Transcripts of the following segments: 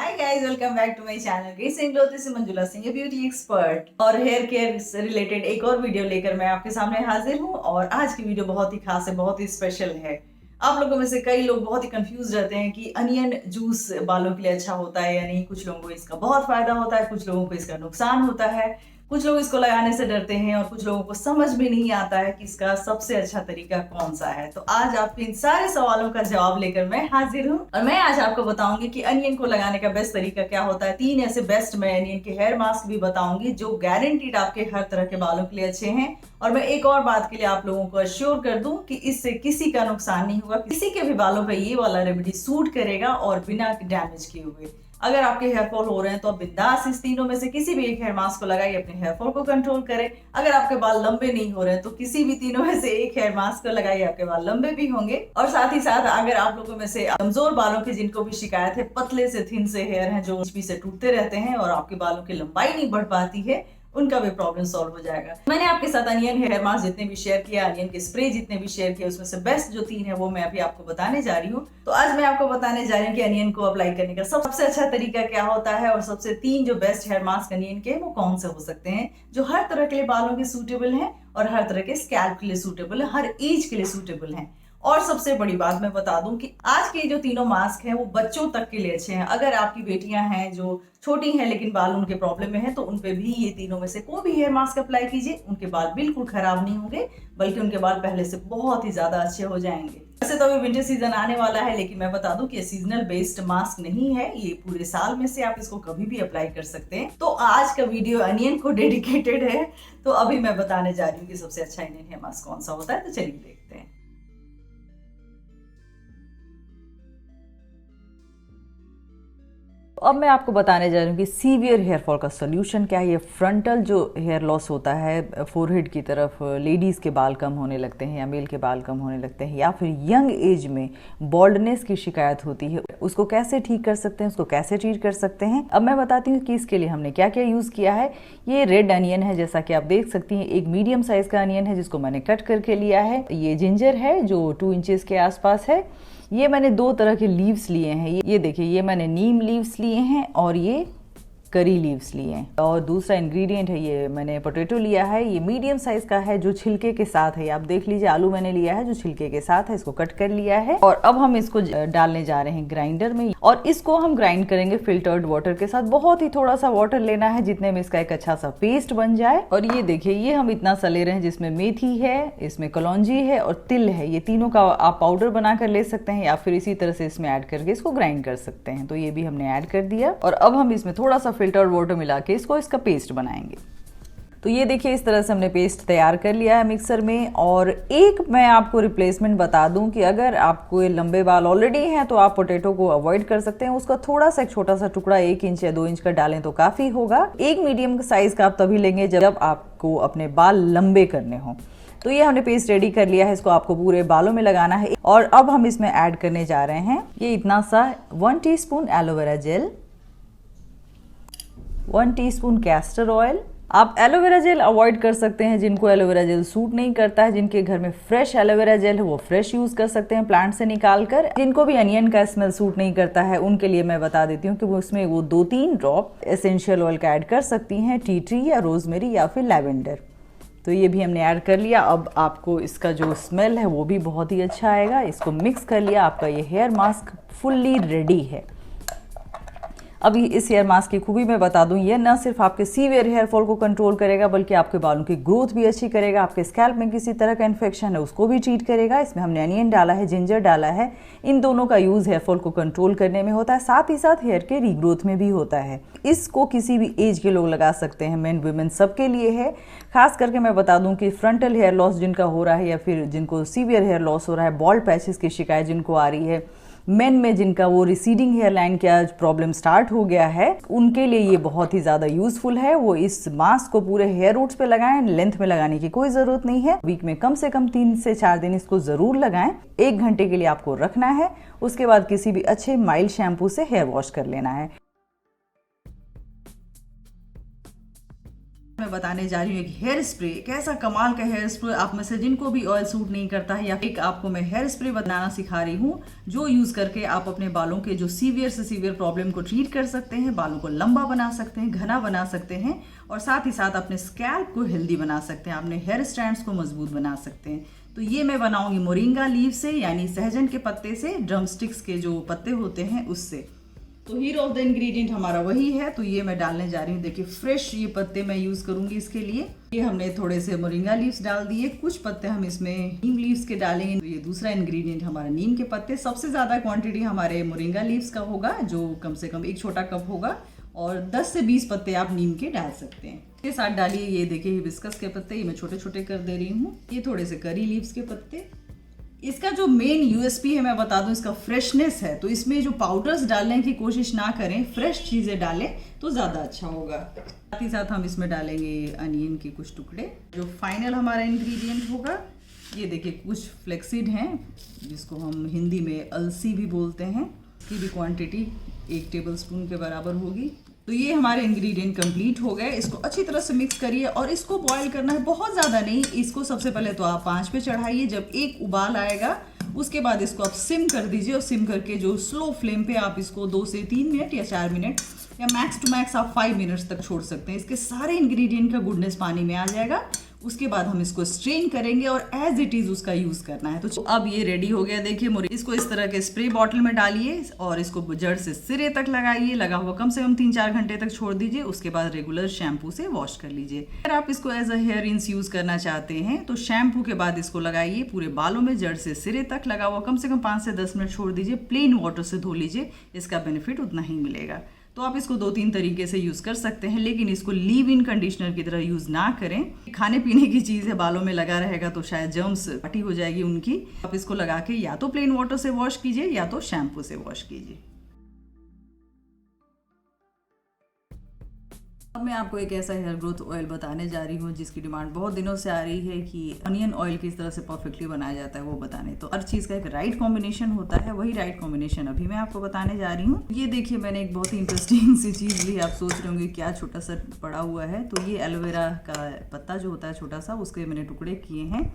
Hi guys, welcome back to my channel grace and glow. This is Manjula Singh, beauty expert, और hair care से related एक और video लेकर मैं आपके सामने हाजिर हूँ। और आज की वीडियो बहुत ही खास है, बहुत ही स्पेशल है। आप लोगों में से कई लोग बहुत ही कंफ्यूज रहते हैं कि अनियन जूस बालों के लिए अच्छा होता है या नहीं। कुछ लोगों को इसका बहुत फायदा होता है, कुछ लोगों को इसका नुकसान होता है, कुछ लोग इसको लगाने से डरते हैं और कुछ लोगों को समझ भी नहीं आता है कि इसका सबसे अच्छा तरीका कौन सा है। तो आज आपके इन सारे सवालों का जवाब लेकर मैं हाजिर हूँ और मैं आज आपको बताऊंगी कि अनियन को लगाने का बेस्ट तरीका क्या होता है। 3 ऐसे बेस्ट मैं अनियन के हेयर मास्क भी बताऊंगी जो गारंटीड आपके हर तरह के बालों के लिए अच्छे हैं। और मैं एक और बात के लिए आप लोगों को अश्योर कर दूं कि इससे किसी का नुकसान नहीं होगा, किसी के भी बालों पे ये वाला रेमेडी सूट करेगा और बिना डैमेज किए हुए। अगर आपके हेयर फॉल हो रहे हैं तो आप बिंदास इस तीनों में से किसी भी एक हेयर मास्क को लगाइए, अपने हेयर फॉल को कंट्रोल करें। अगर आपके बाल लंबे नहीं हो रहे हैं तो किसी भी तीनों में से एक हेयर मास्क को लगाइए, आपके बाल लंबे भी होंगे। और साथ ही साथ अगर आप लोगों में से कमजोर बालों की जिनको भी शिकायत है, पतले से थिन से हेयर हैं जो बीच से टूटते रहते हैं और आपके बालों की लंबाई नहीं बढ़ पाती है, उनका भी प्रॉब्लम सॉल्व हो जाएगा। मैंने आपके साथ अनियन हेयर मास्क जितने भी शेयर किया, अनियन के स्प्रे जितने भी शेयर किए, उसमें से बेस्ट जो 3 है वो मैं अभी आपको बताने जा रही हूँ। तो आज मैं आपको बताने जा रही हूँ कि अनियन को अप्लाई करने का सबसे अच्छा तरीका क्या होता है और सबसे 3 जो बेस्ट हेयर मास्क अनियन के वो कौन से हो सकते हैं जो हर तरह के लिए बालों के सूटेबल हैं और हर तरह के स्कैल्प के लिए सूटेबल है, हर एज के लिए सूटेबल है। और सबसे बड़ी बात मैं बता दूं कि आज के जो तीनों मास्क हैं वो बच्चों तक के लिए अच्छे हैं। अगर आपकी बेटियां हैं जो छोटी हैं लेकिन बाल उनके प्रॉब्लम में है तो उन पे भी ये तीनों में से कोई भी हेयर मास्क अप्लाई कीजिए, उनके बाल बिल्कुल खराब नहीं होंगे, बल्कि उनके बाल पहले से बहुत ही ज्यादा अच्छे हो जाएंगे। वैसे तो अभी विंटर सीजन आने वाला है, लेकिन मैं बता दूं कि ये सीजनल बेस्ड मास्क नहीं है, ये पूरे साल में से आप इसको कभी भी अप्लाई कर सकते हैं। तो आज का वीडियो अनियन को डेडिकेटेड है। तो अभी मैं बताने जा रही हूँ कि सबसे अच्छा अनियन हेयर मास्क कौन सा होता है। तो चलिए देखते हैं। अब मैं आपको बताने जा रही हूँ कि सीवियर हेयर फॉल का सोल्यूशन क्या है। ये फ्रंटल जो हेयर लॉस होता है फोरहेड की तरफ, लेडीज़ के बाल कम होने लगते हैं या मेल के बाल कम होने लगते हैं, या फिर यंग एज में बॉल्डनेस की शिकायत होती है, उसको कैसे ठीक कर सकते हैं, उसको कैसे ट्रीट कर सकते हैं। अब मैं बताती हूँ कि इसके लिए हमने क्या क्या यूज़ किया है। ये रेड अनियन है, जैसा कि आप देख सकती हैं, एक मीडियम साइज़ का अनियन है जिसको मैंने कट करके लिया है। ये जिंजर है जो 2 इंचेस के आसपास है। ये मैंने 2 तरह के लीव्स लिए हैं। ये देखिए, ये मैंने नीम लीव्स लिए हैं और ये करी लीव्स लिए हैं। और दूसरा इंग्रेडिएंट है, ये मैंने पोटैटो लिया है, ये मीडियम साइज का है जो छिलके के साथ है। आप देख लीजिए, आलू मैंने लिया है जो छिलके के साथ है, इसको कट कर लिया है। और अब हम इसको डालने जा रहे हैं ग्राइंडर में और इसको हम ग्राइंड करेंगे फिल्टर्ड वाटर के साथ। बहुत ही थोड़ा सा वाटर लेना है जितने में इसका एक अच्छा सा पेस्ट बन जाए। और ये देखिए, ये हम इतना सा ले रहे हैं जिसमें मेथी है, इसमें कलौंजी है और तिल है। ये तीनों का आप पाउडर बना कर ले सकते हैं या फिर इसी तरह से इसमें ऐड करके इसको ग्राइंड कर सकते हैं। तो ये भी हमने ऐड कर दिया और अब हम इसमें थोड़ा सा फिल्टर्ड वाटर मिला के इसका पेस्ट बनाएंगे। तो ये देखिए, इस तरह से हमने पेस्ट तैयार कर लिया है मिक्सर में। और एक मैं आपको रिप्लेसमेंट बता दूं कि अगर आपको ये लंबे बाल ऑलरेडी हैं तो आप पोटैटो को अवॉइड कर सकते हैं। उसका थोड़ा सा एक छोटा सा टुकड़ा 1 इंच या 2 इंच का डालें तो काफी होगा। एक मीडियम साइज का आप तभी लेंगे जब आपको अपने बाल लंबे करने हों। तो ये हमने पेस्ट रेडी कर लिया है, इसको आपको पूरे बालों में लगाना है। और अब हम इसमें ऐड करने जा रहे हैं ये इतना सा 1 teaspoon aloe vera gel, 1 teaspoon castor oil. आप एलोवेरा जेल अवॉइड कर सकते हैं जिनको एलोवेरा जेल सूट नहीं करता है। जिनके घर में फ्रेश एलोवेरा जेल है वो फ्रेश यूज कर सकते हैं प्लांट से निकाल कर। जिनको भी अनियन का स्मेल सूट नहीं करता है उनके लिए मैं बता देती हूँ कि वो उसमें 2-3 ड्रॉप एसेंशियल ऑयल का ऐड कर सकती हैं, टी ट्री या रोजमेरी या फिर लैवेंडर। तो ये भी हमने ऐड कर लिया। अब आपको इसका जो स्मेल है वो भी बहुत ही अच्छा आएगा। इसको मिक्स कर लिया, आपका ये हेयर मास्क फुल्ली रेडी है। अभी इस हेयर मास्क की खूबी मैं बता दूं, ये न सिर्फ आपके सीवियर हेयर फॉल को कंट्रोल करेगा बल्कि आपके बालों की ग्रोथ भी अच्छी करेगा। आपके स्कैल्प में किसी तरह का इन्फेक्शन है उसको भी ट्रीट करेगा। इसमें हमने अनियन डाला है, जिंजर डाला है। इन दोनों का यूज हेयर फॉल को कंट्रोल करने में होता है, साथ ही साथ हेयर के रीग्रोथ में भी होता है। इसको किसी भी एज के लोग लगा सकते हैं, मेन वुमेन सबके लिए है। खास करके मैं बता दूं कि फ्रंटल हेयर लॉस जिनका हो रहा है या फिर जिनको सीवियर हेयर लॉस हो रहा है, बॉल्ड पैचेस की शिकायत जिनको आ रही है, मेन में जिनका वो रिसीडिंग हेयर लाइन का प्रॉब्लम स्टार्ट हो गया है, उनके लिए ये बहुत ही ज़्यादा यूजफुल है। वो इस मास्क को पूरे हेयर रूट्स पे लगाएं, लेंथ में लगाने की कोई ज़रूरत नहीं है। वीक में कम से कम 3 से 4 दिन इसको ज़रूर लगाएं। 1 घंटे के लिए आपको रखना है, उसके बाद किसी भी अच्छे माइल्ड शैम्पू से हेयर वॉश कर लेना है। मैं बताने जा रही हूँ एक हेयर स्प्रे, एक ऐसा कमाल का हेयर स्प्रे आप में से जिनको भी ऑयल सूट नहीं करता है, या एक आपको मैं हेयर स्प्रे बनाना सिखा रही हूँ जो यूज करके आप अपने बालों के जो सीवियर से सीवियर प्रॉब्लम को ट्रीट कर सकते हैं, बालों को लंबा बना सकते हैं, घना बना सकते हैं और साथ ही साथ अपने स्कैल्प को हेल्दी बना सकते हैं, अपने हेयर स्ट्रैंड्स को मजबूत बना सकते हैं। तो ये मैं बनाऊंगी मोरिंगा लीव से, यानी सहजन के पत्ते से, ड्रमस्टिक्स के जो पत्ते होते हैं उससे। तो हीरो ऑफ द इंग्रेडिएंट हमारा वही है। तो ये मैं डालने जा रही हूँ, देखिए फ्रेश ये पत्ते मैं यूज करूंगी इसके लिए। ये हमने थोड़े से मोरिंगा लीव्स डाल दिए, कुछ पत्ते हम इसमें नीम लीव्स के डालेंगे। तो ये दूसरा इंग्रेडिएंट हमारा नीम के पत्ते। सबसे ज्यादा क्वांटिटी हमारे मोरिंगा लीव्स का होगा, जो कम से कम एक छोटा कप होगा, और 10 से 20 पत्ते आप नीम के डाल सकते हैं। इसके साथ डालिए ये देखिए हिबिस्कस के पत्ते, ये मैं छोटे छोटे कर दे रही हूँ। ये थोड़े से करी लीव्स के पत्ते। इसका जो मेन यूएसपी है मैं बता दूं, इसका फ्रेशनेस है। तो इसमें जो पाउडर्स डालने की कोशिश ना करें, फ्रेश चीजें डालें तो ज्यादा अच्छा होगा। साथ ही साथ हम इसमें डालेंगे अनियन के कुछ टुकड़े। जो फाइनल हमारा इंग्रेडिएंट होगा, ये देखिए कुछ फ्लेक्सीड हैं, जिसको हम हिंदी में अलसी भी बोलते हैं। इसकी भी क्वांटिटी 1 टेबलस्पून के बराबर होगी। तो ये हमारे इंग्रेडिएंट कंप्लीट हो गए। इसको अच्छी तरह से मिक्स करिए और इसको बॉईल करना है, बहुत ज़्यादा नहीं। इसको सबसे पहले तो आप 5 पे चढ़ाइए। जब एक उबाल आएगा उसके बाद इसको आप सिम कर दीजिए, और सिम करके जो स्लो फ्लेम पे आप इसको 2 से 3 मिनट या 4 मिनट या मैक्स टू मैक्स आप 5 मिनट्स तक छोड़ सकते हैं। इसके सारे इंग्रेडिएंट का गुडनेस पानी में आ जाएगा। उसके बाद हम इसको स्ट्रेन करेंगे और एज इट इज उसका यूज करना है। तो अब ये रेडी हो गया। देखिए इसको इस तरह के स्प्रे बॉटल में डालिए और इसको जड़ से सिरे तक लगाइए। लगा हुआ कम से कम 3-4 घंटे तक छोड़ दीजिए। उसके बाद रेगुलर शैम्पू से वॉश कर लीजिए। अगर आप इसको as a hair rinse use करना चाहते हैं तो शैम्पू के बाद इसको लगाइए पूरे बालों में, जड़ से सिरे तक। लगा हुआ कम से कम 5 से 10 मिनट छोड़ दीजिए। प्लेन वाटर से धो लीजिए, इसका बेनिफिट उतना ही मिलेगा। तो आप इसको 2-3 तरीके से यूज कर सकते हैं, लेकिन इसको लीव इन कंडीशनर की तरह यूज ना करें। खाने पीने की चीज है, बालों में लगा रहेगा तो शायद जर्म्स पार्टी हो जाएगी उनकी। आप इसको लगा के या तो प्लेन वाटर से वॉश कीजिए या तो शैम्पू से वॉश कीजिए। अब मैं आपको एक ऐसा हेयर ग्रोथ ऑयल बताने जा रही हूँ जिसकी डिमांड बहुत दिनों से आ रही है कि अनियन ऑयल किस तरह से परफेक्टली बनाया जाता है वो बताने। तो हर चीज़ का एक राइट कॉम्बिनेशन होता है, वही राइट कॉम्बिनेशन अभी मैं आपको बताने जा रही हूँ। ये देखिए मैंने एक बहुत ही इंटरेस्टिंग सी चीज़ ली। आप सोच रहे होंगे क्या छोटा सा पड़ा हुआ है। तो ये एलोवेरा का पत्ता जो होता है छोटा सा, उसके मैंने टुकड़े किए हैं।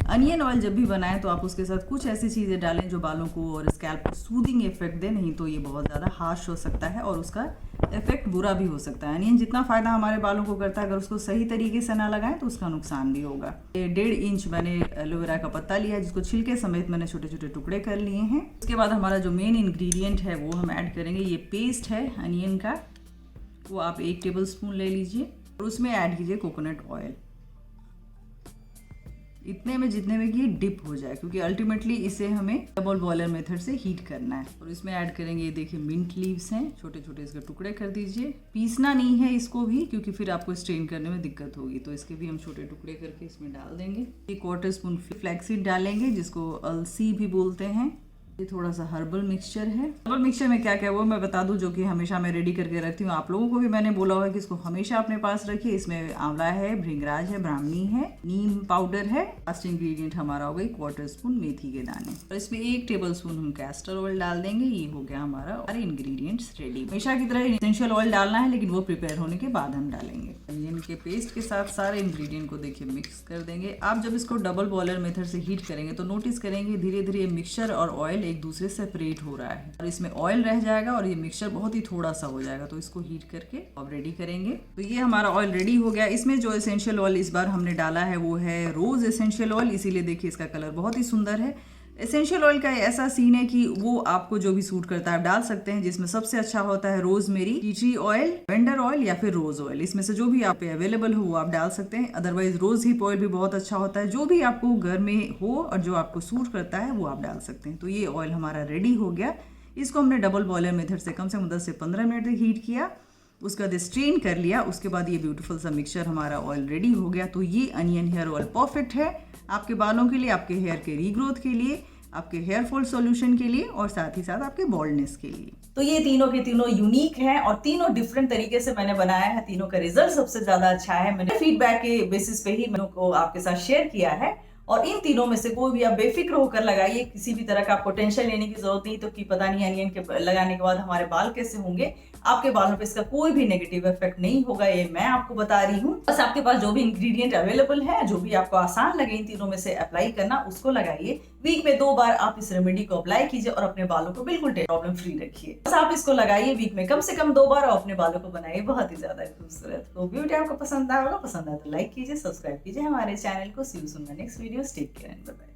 अनियन ऑयल जब भी बनाएं तो आप उसके साथ कुछ ऐसी चीज़ें डालें जो बालों को और स्कैल्प को सूदिंग इफेक्ट दे, नहीं तो ये बहुत ज़्यादा हार्श हो सकता है और उसका इफेक्ट बुरा भी हो सकता है। अनियन जितना फायदा हमारे बालों को करता है, अगर उसको सही तरीके से ना लगाएं तो उसका नुकसान भी होगा। 1.5 इंच मैंने एलोवेरा का पत्ता लिया, जिसको छिलके समेत मैंने छोटे छोटे टुकड़े कर लिए हैं। उसके बाद हमारा जो मेन इंग्रेडिएंट है वो हम ऐड करेंगे। ये पेस्ट है अनियन का, वो आप 1 टेबलस्पून ले लीजिए और उसमें ऐड कीजिए कोकोनट ऑयल, इतने में जितने में कि ये डिप हो जाए, क्योंकि अल्टीमेटली इसे हमें डबल बॉयलर मेथड से हीट करना है। और इसमें ऐड करेंगे, ये देखिए मिंट लीव्स हैं, छोटे छोटे इसके टुकड़े कर दीजिए। पीसना नहीं है इसको भी, क्योंकि फिर आपको स्ट्रेन करने में दिक्कत होगी, तो इसके भी हम छोटे टुकड़े करके इसमें डाल देंगे। 1/4 स्पून फ्लैक्सीड डालेंगे, जिसको अलसी भी बोलते हैं। ये थोड़ा सा हर्बल मिक्सचर है। हर्बल मिक्सचर में क्या क्या वो मैं बता दूं, जो कि हमेशा मैं रेडी करके रखती हूँ। आप लोगों को भी मैंने बोला हुआ है कि इसको हमेशा अपने पास रखिए। इसमें आंवला है, भृंगराज है, ब्राह्मणी है, नीम पाउडर है। लास्ट इंग्रेडिएंट हमारा हो गई 1/4 स्पून मेथी के दाने, और इसमें 1 टेबलस्पून हम कैस्टर ऑयल डाल देंगे। ये हो गया हमारा सारे इंग्रेडिएंट्स रेडी। हमेशा की तरह एसेंशियल ऑयल डालना है, लेकिन वो प्रिपेयर होने के बाद हम डालेंगे। अनियन के पेस्ट के साथ सारे इंग्रेडिएंट को देखिए मिक्स कर देंगे। आप जब इसको डबल बॉयलर मेथड से हीट करेंगे तो नोटिस करेंगे धीरे धीरे मिक्सचर और ऑयल एक दूसरे से सेपरेट हो रहा है, और इसमें ऑयल रह जाएगा और ये मिक्सचर बहुत ही थोड़ा सा हो जाएगा। तो इसको हीट करके अब रेडी करेंगे। तो ये हमारा ऑयल रेडी हो गया। इसमें जो एसेंशियल ऑयल इस बार हमने डाला है वो है रोज एसेंशियल ऑयल, इसीलिए देखिए इसका कलर बहुत ही सुंदर है। एसेंशियल ऑयल का ऐसा सीन है कि वो आपको जो भी सूट करता है आप डाल सकते हैं, जिसमें सबसे अच्छा होता है rosemary, tea tree oil, vendor oil या फिर रोज ऑयल। इसमें से जो भी आप पे अवेलेबल हो वो आप डाल सकते हैं। अदरवाइज रोज हिप ऑयल भी बहुत अच्छा होता है। जो भी आपको घर में हो और जो आपको सूट करता है वो आप डाल सकते हैं। तो ये ऑयल हमारा रेडी हो गया। इसको हमने डबल बॉयलर मेथड से कम 10 से 15 मिनट तक हीट किया, उसके बाद स्ट्रेन कर लिया। उसके बाद ये ब्यूटीफुल सा मिक्सचर हमारा ऑयल रेडी हो गया। तो ये अनियन हेयर ऑयल परफेक्ट है आपके बालों के लिए, आपके हेयर के रीग्रोथ के लिए, आपके हेयर फॉल सॉल्यूशन के लिए और साथ ही साथ आपके बॉल्डनेस के लिए। तो ये तीनों के तीनों यूनिक हैं और तीनों डिफरेंट तरीके से मैंने बनाया है। तीनों का रिजल्ट सबसे ज्यादा अच्छा है। मैंने फीडबैक के बेसिस पे ही मैंने को आपके साथ शेयर किया है। और इन तीनों में से कोई भी आप बेफिक्र होकर लगाइए, किसी भी तरह का आपको टेंशन लेने की जरूरत नहीं तो कि पता नहीं अनियन के लगाने के बाद हमारे बाल कैसे होंगे। आपके बालों पे इसका कोई भी नेगेटिव इफेक्ट नहीं होगा, ये मैं आपको बता रही हूँ। बस आपके पास जो भी इंग्रेडिएंट अवेलेबल है, जो भी आपको आसान लगे इन तीनों में से अप्लाई करना, उसको लगाइए। वीक में 2 बार आप इस रेमेडी को अप्लाई कीजिए और अपने बालों को बिल्कुल प्रॉब्लम फ्री रखिए। बस आप इसको लगाइए वीक में कम से कम 2 बार और अपने बालों को बनाइए बहुत ही ज्यादा खूबसूरत। तो वीडियो आपको पसंद आया होगा, पसंद आया तो लाइक कीजिए, सब्सक्राइब कीजिए हमारे चैनल को। See you soon my next video, take care and bye bye.